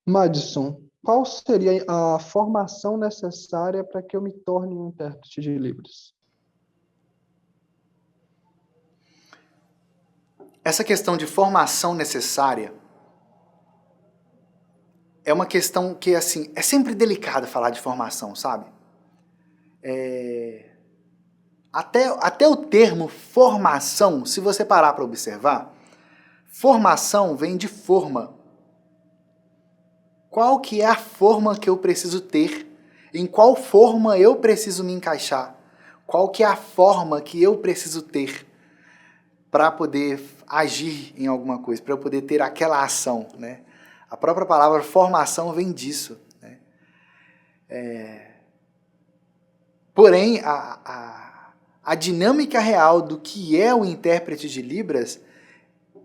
Madison, qual seria a formação necessária para que eu me torne um intérprete de Libras? Essa questão de formação necessária é uma questão que, assim, é sempre delicado falar de formação, sabe? Até o termo formação, se você parar para observar, formação vem de forma. Qual que é a forma que eu preciso ter? Em qual forma eu preciso me encaixar? Qual que é a forma que eu preciso ter para poder agir em alguma coisa, para eu poder ter aquela ação, né? A própria palavra formação vem disso, né? Porém, a dinâmica real do que é o intérprete de Libras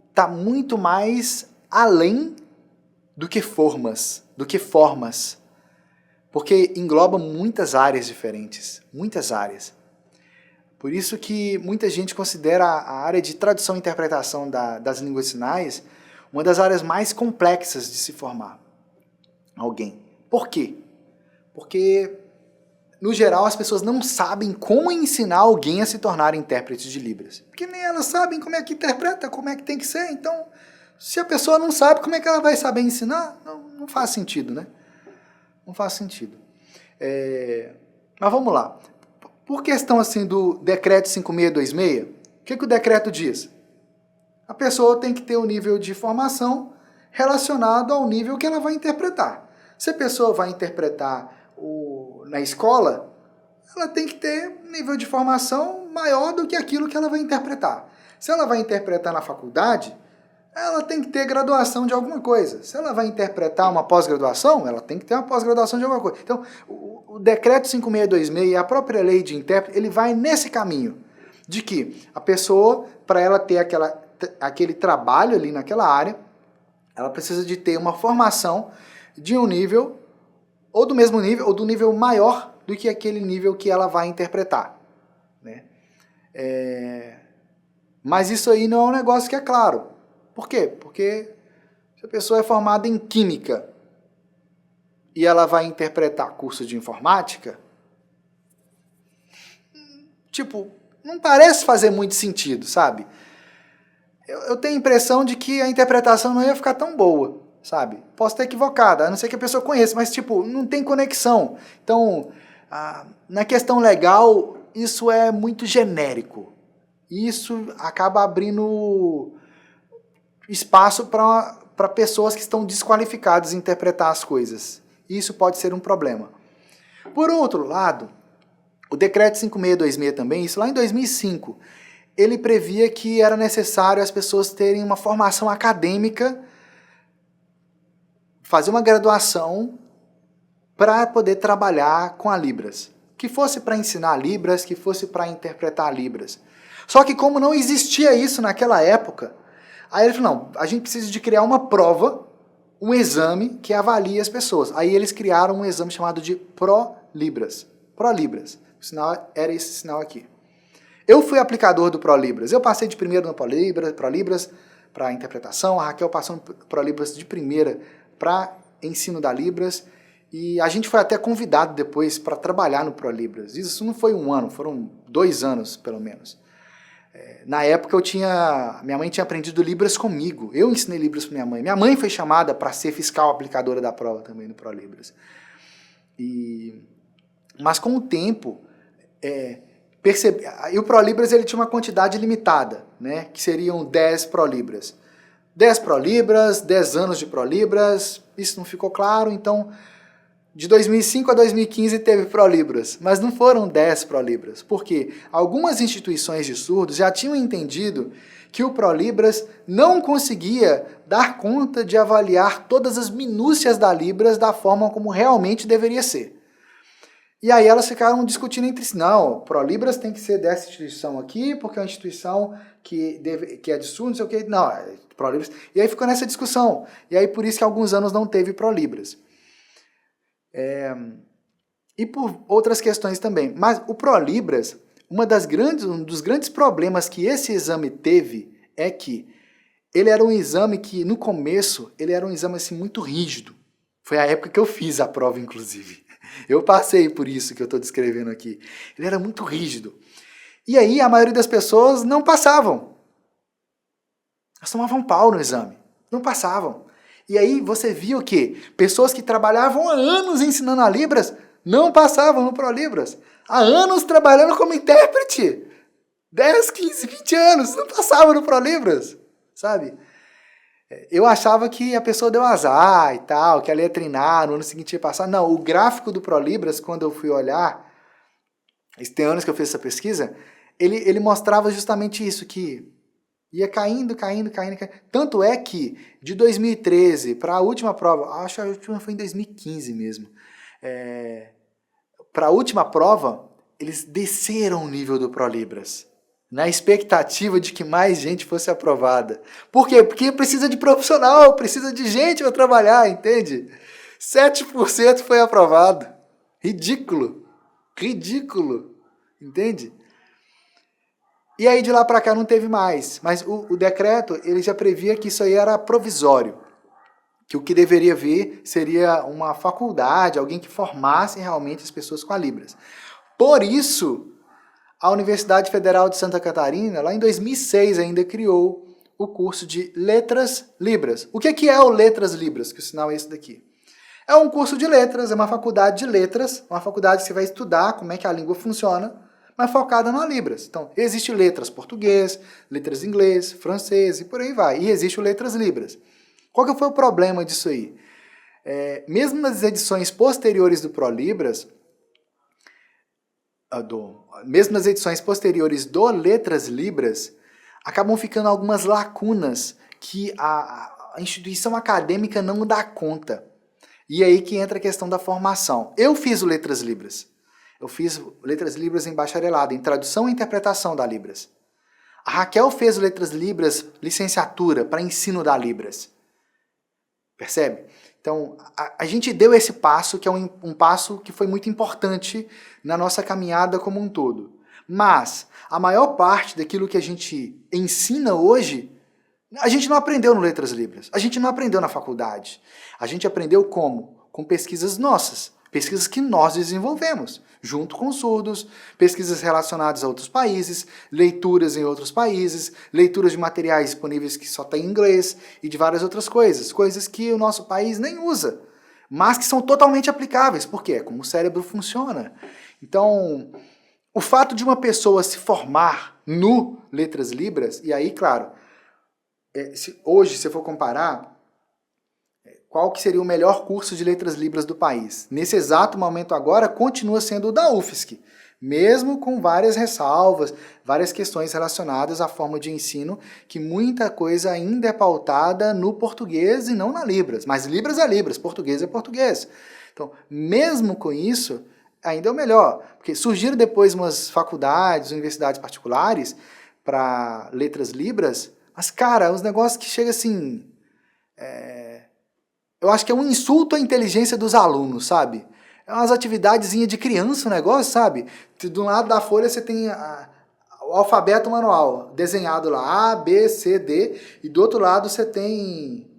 está muito mais além do que formas, porque engloba muitas áreas diferentes, muitas áreas. Por isso que muita gente considera a área de tradução e interpretação das línguas de sinais uma das áreas mais complexas de se formar alguém. Por quê? Porque, no geral, as pessoas não sabem como ensinar alguém a se tornar intérprete de Libras. Porque nem elas sabem como é que interpreta, como é que tem que ser. Então, se a pessoa não sabe, como é que ela vai saber ensinar? Não faz sentido, né? Não faz sentido. Mas vamos lá. Por questão assim do decreto 5626, o que o decreto diz? A pessoa tem que ter um nível de formação relacionado ao nível que ela vai interpretar. Se a pessoa vai interpretar na escola, ela tem que ter um nível de formação maior do que aquilo que ela vai interpretar. Se ela vai interpretar na faculdade, ela tem que ter graduação de alguma coisa. Se ela vai interpretar uma pós-graduação, ela tem que ter uma pós-graduação de alguma coisa. Então, o decreto 5626 e a própria lei de intérprete, ele vai nesse caminho de que a pessoa, para ela ter aquele trabalho ali naquela área, ela precisa de ter uma formação de um nível, ou do mesmo nível, ou do nível maior do que aquele nível que ela vai interpretar, né? Mas isso aí não é um negócio que é claro. Por quê? Porque se a pessoa é formada em química e ela vai interpretar curso de informática, tipo, não parece fazer muito sentido, sabe? Eu tenho a impressão de que a interpretação não ia ficar tão boa, sabe? Posso estar equivocada, a não ser que a pessoa conheça, mas tipo, não tem conexão. Então, na questão legal, isso é muito genérico. Isso acaba abrindo espaço para pessoas que estão desqualificadas em interpretar as coisas. Isso pode ser um problema. Por outro lado, o decreto 5626 também, isso lá em 2005, ele previa que era necessário as pessoas terem uma formação acadêmica, fazer uma graduação para poder trabalhar com a Libras. Que fosse para ensinar Libras, que fosse para interpretar Libras. Só que como não existia isso naquela época, aí ele falou, não, a gente precisa de criar uma prova, um exame que avalie as pessoas. Aí eles criaram um exame chamado de ProLibras. ProLibras. O sinal era esse sinal aqui. Eu fui aplicador do ProLibras. Eu passei de primeiro no ProLibras para interpretação, a Raquel passou no ProLibras de primeira para ensino da Libras, e a gente foi até convidado depois para trabalhar no ProLibras. Isso não foi um ano, foram 2 anos, pelo menos. Na época minha mãe tinha aprendido Libras comigo. Eu ensinei Libras para minha mãe. Minha mãe foi chamada para ser fiscal aplicadora da prova também no ProLibras. Mas com o tempo, e o ProLibras ele tinha uma quantidade limitada, né, que seriam 10 ProLibras. 10 ProLibras, 10 anos de ProLibras, isso não ficou claro, então de 2005 a 2015 teve ProLibras, mas não foram 10 ProLibras, porque algumas instituições de surdos já tinham entendido que o ProLibras não conseguia dar conta de avaliar todas as minúcias da Libras da forma como realmente deveria ser. E aí elas ficaram discutindo entre si, não, ProLibras tem que ser dessa instituição aqui, porque é uma instituição que é de surdo, não sei o que, não, ProLibras. E aí ficou nessa discussão, e aí por isso que há alguns anos não teve ProLibras. E por outras questões também. Mas o ProLibras, um dos grandes problemas que esse exame teve é que ele era um exame que, no começo, ele era um exame assim, muito rígido. Foi a época que eu fiz a prova, inclusive. Eu passei por isso que eu estou descrevendo aqui. Ele era muito rígido. E aí a maioria das pessoas não passavam. Elas tomavam pau no exame. Não passavam. E aí você viu o quê? Pessoas que trabalhavam há anos ensinando a Libras não passavam no ProLibras. Há anos trabalhando como intérprete. 10, 15, 20 anos, não passavam no ProLibras. Sabe? Eu achava que a pessoa deu azar e tal, que ela ia treinar, no ano seguinte ia passar. Não, o gráfico do ProLibras, quando eu fui olhar, tem anos que eu fiz essa pesquisa, ele mostrava justamente isso, que ia caindo. Tanto é que, de 2013 para a última prova, acho que a última foi em 2015 mesmo, para a última prova, eles desceram o nível do ProLibras, na expectativa de que mais gente fosse aprovada. Por quê? Porque precisa de profissional, precisa de gente para trabalhar, entende? 7% foi aprovado. Ridículo. Ridículo. Entende? E aí de lá para cá não teve mais. Mas o decreto, ele já previa que isso aí era provisório. Que o que deveria vir seria uma faculdade, alguém que formasse realmente as pessoas com a Libras. Por isso, a Universidade Federal de Santa Catarina, lá em 2006, ainda criou o curso de Letras Libras. O que é o Letras Libras? Que o sinal é esse daqui. É um curso de letras, é uma faculdade de letras, uma faculdade que você vai estudar como é que a língua funciona, mas focada na Libras. Então, existe letras português, letras inglês, francês e por aí vai. E existe o Letras Libras. Qual que foi o problema disso aí? Mesmo nas edições posteriores do ProLibras, mesmo nas edições posteriores do Letras Libras, acabam ficando algumas lacunas que a instituição acadêmica não dá conta. E aí que entra a questão da formação. Eu fiz o Letras Libras. Eu fiz Letras Libras em bacharelado, em tradução e interpretação da Libras. A Raquel fez Letras Libras, licenciatura, para ensino da Libras. Percebe? Então, a gente deu esse passo, que é um passo que foi muito importante na nossa caminhada como um todo. Mas, a maior parte daquilo que a gente ensina hoje, a gente não aprendeu no Letras Libras. A gente não aprendeu na faculdade. A gente aprendeu como? Com pesquisas nossas. Pesquisas que nós desenvolvemos, junto com surdos, pesquisas relacionadas a outros países, leituras em outros países, leituras de materiais disponíveis que só tem em inglês e de várias outras coisas. Coisas que o nosso país nem usa, mas que são totalmente aplicáveis. Por quê? Como o cérebro funciona. Então, o fato de uma pessoa se formar no Letras Libras, e aí, claro, hoje, se eu for comparar, qual que seria o melhor curso de Letras Libras do país? Nesse exato momento agora, continua sendo o da UFSC, mesmo com várias ressalvas, várias questões relacionadas à forma de ensino, que muita coisa ainda é pautada no português e não na Libras. Mas Libras é Libras, português é português. Então, mesmo com isso, ainda é o melhor, porque surgiram depois umas faculdades, universidades particulares para Letras Libras, mas, cara, uns negócios que chegam assim... Eu acho que é um insulto à inteligência dos alunos, sabe? É umas atividadezinhas de criança o negócio, sabe? Do lado da folha você tem o alfabeto manual, desenhado lá, A, B, C, D, e do outro lado você tem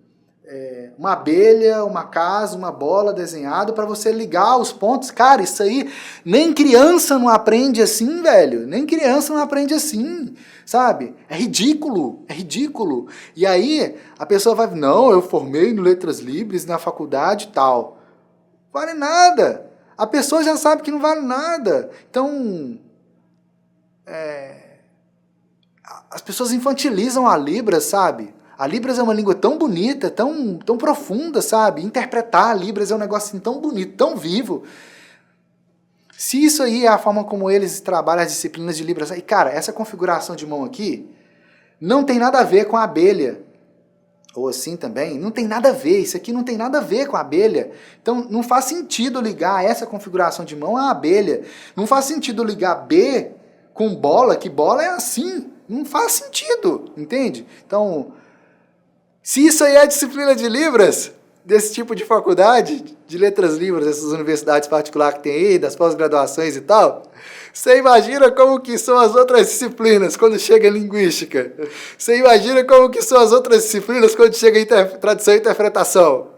uma abelha, uma casa, uma bola desenhado para você ligar os pontos. Cara, isso aí, nem criança não aprende assim, velho. Nem criança não aprende assim, sabe? É ridículo, é ridículo. E aí, a pessoa vai, não, eu formei no Letras Libras na faculdade e tal. Vale nada. A pessoa já sabe que não vale nada. Então, as pessoas infantilizam a Libras, sabe? A Libras é uma língua tão bonita, tão profunda, sabe? Interpretar a Libras é um negócio assim, tão bonito, tão vivo. Se isso aí é a forma como eles trabalham as disciplinas de Libras... E, cara, essa configuração de mão aqui não tem nada a ver com a abelha. Ou assim também, não tem nada a ver. Isso aqui não tem nada a ver com a abelha. Então, não faz sentido ligar essa configuração de mão à abelha. Não faz sentido ligar B com bola, que bola é assim. Não faz sentido, entende? Então... Se isso aí é disciplina de Libras, desse tipo de faculdade, de Letras Libras, dessas universidades particulares que tem aí, das pós-graduações e tal, você imagina como que são as outras disciplinas quando chega em linguística? Você imagina como que são as outras disciplinas quando chega em tradução e interpretação?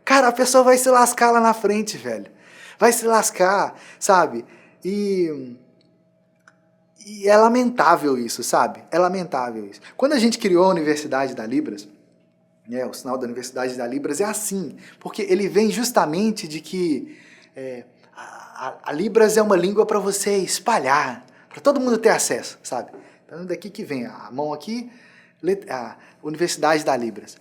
Cara, a pessoa vai se lascar lá na frente, velho. Vai se lascar, sabe? E é lamentável isso, sabe? É lamentável isso. Quando a gente criou a Universidade da Libras, o sinal da Universidade da Libras é assim, porque ele vem justamente de que a Libras é uma língua para você espalhar, para todo mundo ter acesso, sabe? Então daqui que vem a mão aqui, a Universidade da Libras.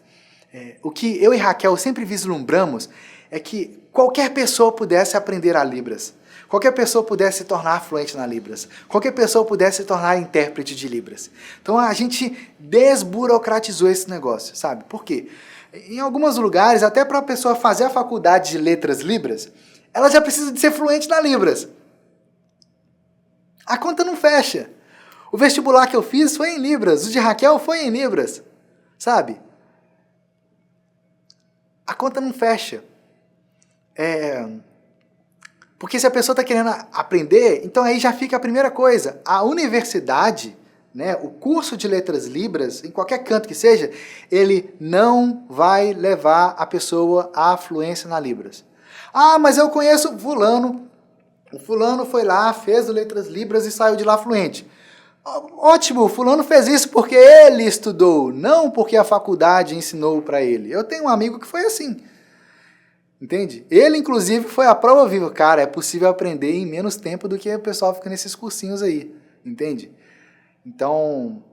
O que eu e Raquel sempre vislumbramos é que qualquer pessoa pudesse aprender a Libras. Qualquer pessoa pudesse se tornar fluente na Libras. Qualquer pessoa pudesse se tornar intérprete de Libras. Então a gente desburocratizou esse negócio, sabe? Por quê? Em alguns lugares, até para a pessoa fazer a faculdade de letras Libras, ela já precisa de ser fluente na Libras. A conta não fecha. O vestibular que eu fiz foi em Libras, o de Raquel foi em Libras, sabe? A conta não fecha. Porque se a pessoa está querendo aprender, então aí já fica a primeira coisa. A universidade, né, o curso de letras Libras, em qualquer canto que seja, ele não vai levar a pessoa à fluência na Libras. Ah, mas eu conheço fulano. O fulano foi lá, fez o letras Libras e saiu de lá fluente. Ótimo, o fulano fez isso porque ele estudou, não porque a faculdade ensinou para ele. Eu tenho um amigo que foi assim. Entende? Ele, inclusive, foi a prova viva. Cara, é possível aprender em menos tempo do que o pessoal fica nesses cursinhos aí. Entende? Então,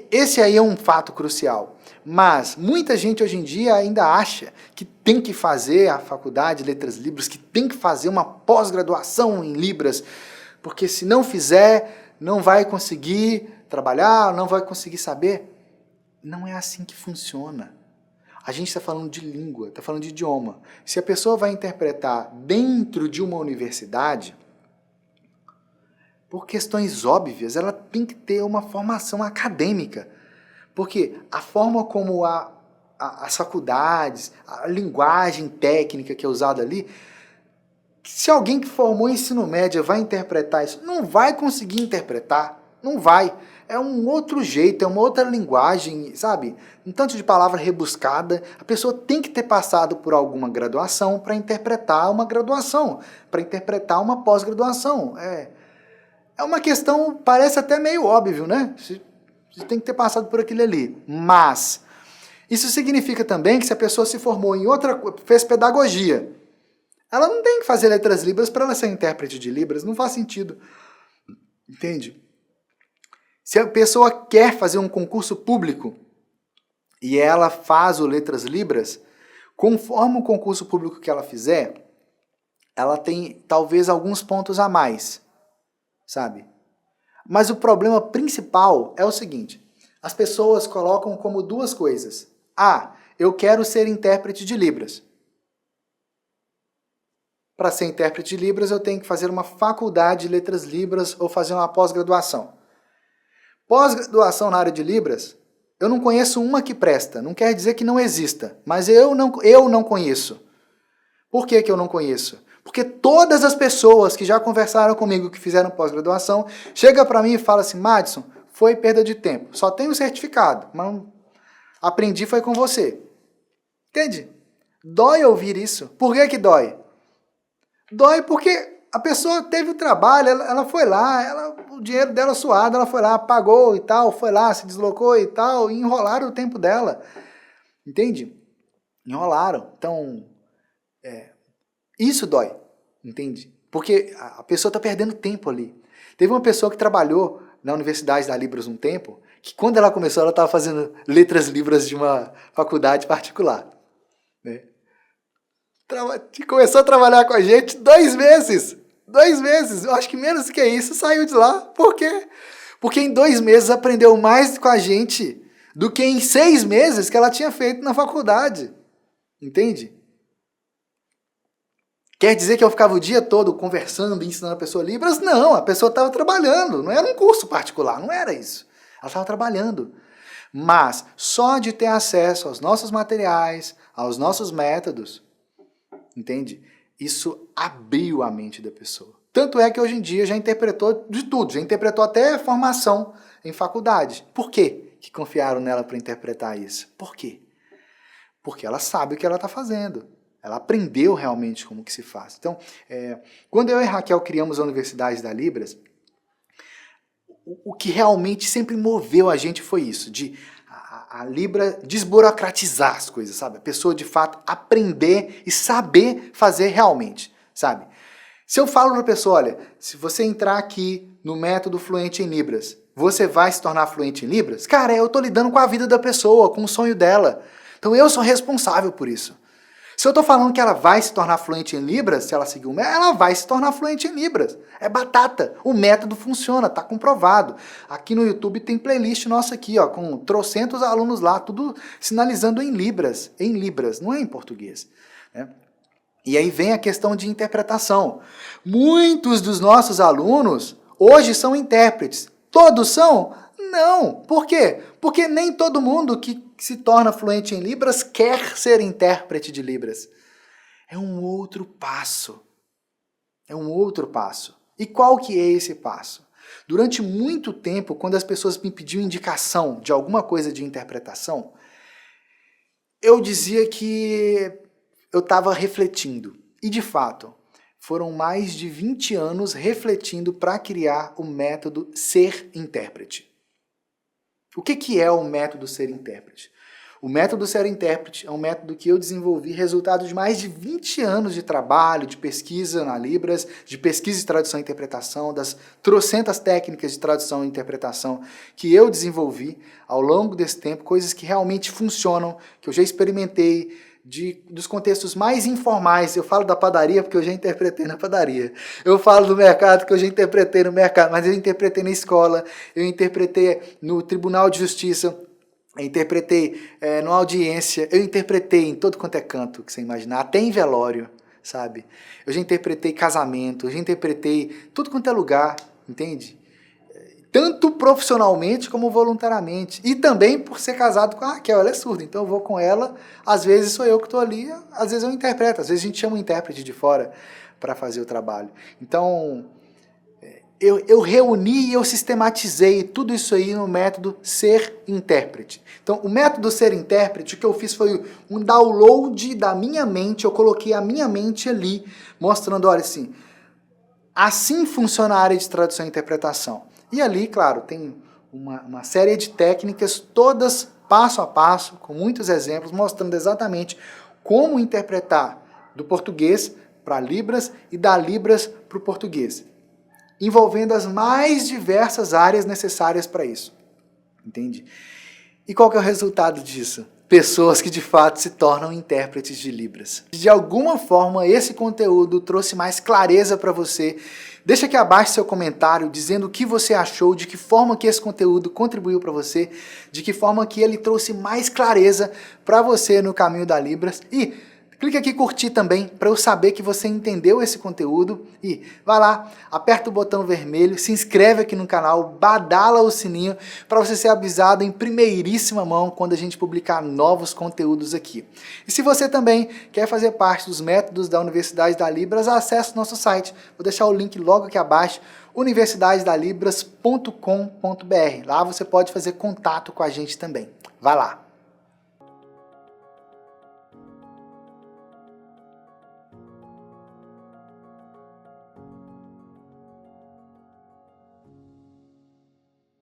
esse aí é um fato crucial. Mas muita gente hoje em dia ainda acha que tem que fazer a faculdade de Letras Libras, que tem que fazer uma pós-graduação em Libras, porque se não fizer, não vai conseguir trabalhar, não vai conseguir saber. Não é assim que funciona. A gente está falando de língua, está falando de idioma. Se a pessoa vai interpretar dentro de uma universidade, por questões óbvias, ela tem que ter uma formação acadêmica. Porque a forma como as faculdades, a linguagem técnica que é usada ali, se alguém que formou ensino médio vai interpretar isso, não vai conseguir interpretar, não vai. É um outro jeito, é uma outra linguagem, sabe? Um tanto de palavra rebuscada. A pessoa tem que ter passado por alguma graduação para interpretar uma graduação, para interpretar uma pós-graduação. É uma questão, parece até meio óbvio, né? Você tem que ter passado por aquilo ali. Mas isso significa também que se a pessoa se formou em outra, fez pedagogia, ela não tem que fazer letras Libras para ela ser intérprete de Libras, não faz sentido. Entende? Se a pessoa quer fazer um concurso público e ela faz o Letras Libras, conforme o concurso público que ela fizer, ela tem talvez alguns pontos a mais, sabe? Mas o problema principal é o seguinte, as pessoas colocam como duas coisas. Eu quero ser intérprete de Libras. Para ser intérprete de Libras, eu tenho que fazer uma faculdade de Letras Libras ou fazer uma pós-graduação. Pós-graduação na área de Libras, eu não conheço uma que presta. Não quer dizer que não exista, mas eu não conheço. Por que eu não conheço? Porque todas as pessoas que já conversaram comigo, que fizeram pós-graduação, chegam para mim e falam assim, Madison, foi perda de tempo. Só tenho o certificado, mas aprendi foi com você. Entende? Dói ouvir isso. Por que dói? Dói porque a pessoa teve o trabalho, ela foi lá, o dinheiro dela suado, ela foi lá, pagou e tal, foi lá, se deslocou e tal, e enrolaram o tempo dela. Entende? Enrolaram. Então, isso dói, entende? Porque a pessoa está perdendo tempo ali. Teve uma pessoa que trabalhou na Universidade da Libras um tempo, que quando ela começou, ela estava fazendo letras Libras de uma faculdade particular. Né? Começou a trabalhar com a gente 2 meses. 2 meses, eu acho que menos que isso, saiu de lá. Por quê? Porque em 2 meses aprendeu mais com a gente do que em 6 meses que ela tinha feito na faculdade. Entende? Quer dizer que eu ficava o dia todo conversando e ensinando a pessoa Libras? Não, a pessoa estava trabalhando, não era um curso particular, não era isso. Ela estava trabalhando. Mas só de ter acesso aos nossos materiais, aos nossos métodos, entende? Isso abriu a mente da pessoa. Tanto é que hoje em dia já interpretou de tudo, já interpretou até formação em faculdade. Por quê que confiaram nela para interpretar isso? Por quê? porque ela sabe o que ela está fazendo. Ela aprendeu realmente como que se faz. Então, quando eu e Raquel criamos a Universidade da Libras, o que realmente sempre moveu a gente foi isso, de a Libra desburocratizar as coisas, sabe? A pessoa, de fato, aprender e saber fazer realmente, sabe? Se eu falo para a pessoa, olha, se você entrar aqui no método Fluente em Libras, você vai se tornar fluente em Libras? Cara, eu estou lidando com a vida da pessoa, com o sonho dela. Então eu sou responsável por isso. Se eu estou falando que ela vai se tornar fluente em Libras, se ela seguir o método, ela vai se tornar fluente em Libras. É batata. O método funciona, está comprovado. Aqui no YouTube tem playlist nossa aqui, ó, com trocentos alunos lá, tudo sinalizando em Libras, não é em português, né? E aí vem a questão de interpretação. Muitos dos nossos alunos hoje são intérpretes. Todos são? Não. Por quê? Porque nem todo mundo que se torna fluente em Libras quer ser intérprete de Libras. É um outro passo. É um outro passo. E qual que é esse passo? Durante muito tempo, quando as pessoas me pediam indicação de alguma coisa de interpretação, eu dizia que eu estava refletindo. E, de fato, foram mais de 20 anos refletindo para criar o método Ser Intérprete. O que é o método Ser Intérprete? O método Ser Intérprete é um método que eu desenvolvi resultado de mais de 20 anos de trabalho, de pesquisa na Libras, de pesquisa de tradução e interpretação, das trocentas técnicas de tradução e interpretação que eu desenvolvi ao longo desse tempo, coisas que realmente funcionam, que eu já experimentei, dos contextos mais informais. Eu falo da padaria porque eu já interpretei na padaria. Eu falo do mercado porque eu já interpretei no mercado, mas eu interpretei na escola, eu interpretei no Tribunal de Justiça, eu interpretei numa audiência, eu interpretei em todo quanto é canto que você imaginar, até em velório, sabe? Eu já interpretei casamento, eu já interpretei tudo quanto é lugar, entende? Tanto profissionalmente como voluntariamente. E também por ser casado com a Raquel, ela é surda, então eu vou com ela, às vezes sou eu que estou ali, às vezes eu interpreto, às vezes a gente chama um intérprete de fora para fazer o trabalho. Então, eu reuni e eu sistematizei tudo isso aí no método Ser Intérprete. Então, o método Ser Intérprete, o que eu fiz foi um download da minha mente, eu coloquei a minha mente ali, mostrando, olha assim funciona a área de tradução e interpretação. E ali, claro, tem uma série de técnicas, todas passo a passo, com muitos exemplos, mostrando exatamente como interpretar do português para Libras e da Libras para o português, envolvendo as mais diversas áreas necessárias para isso. Entende? E qual que é o resultado disso? Pessoas que de fato se tornam intérpretes de Libras. De alguma forma, esse conteúdo trouxe mais clareza para você. Deixa aqui abaixo seu comentário dizendo o que você achou, de que forma que esse conteúdo contribuiu para você, de que forma que ele trouxe mais clareza para você no caminho da Libras. E clica aqui em curtir também para eu saber que você entendeu esse conteúdo. E vai lá, aperta o botão vermelho, se inscreve aqui no canal, badala o sininho para você ser avisado em primeiríssima mão quando a gente publicar novos conteúdos aqui. E se você também quer fazer parte dos métodos da Universidade da Libras, acesse o nosso site. Vou deixar o link logo aqui abaixo, universidadedalibras.com.br. Lá você pode fazer contato com a gente também. Vai lá!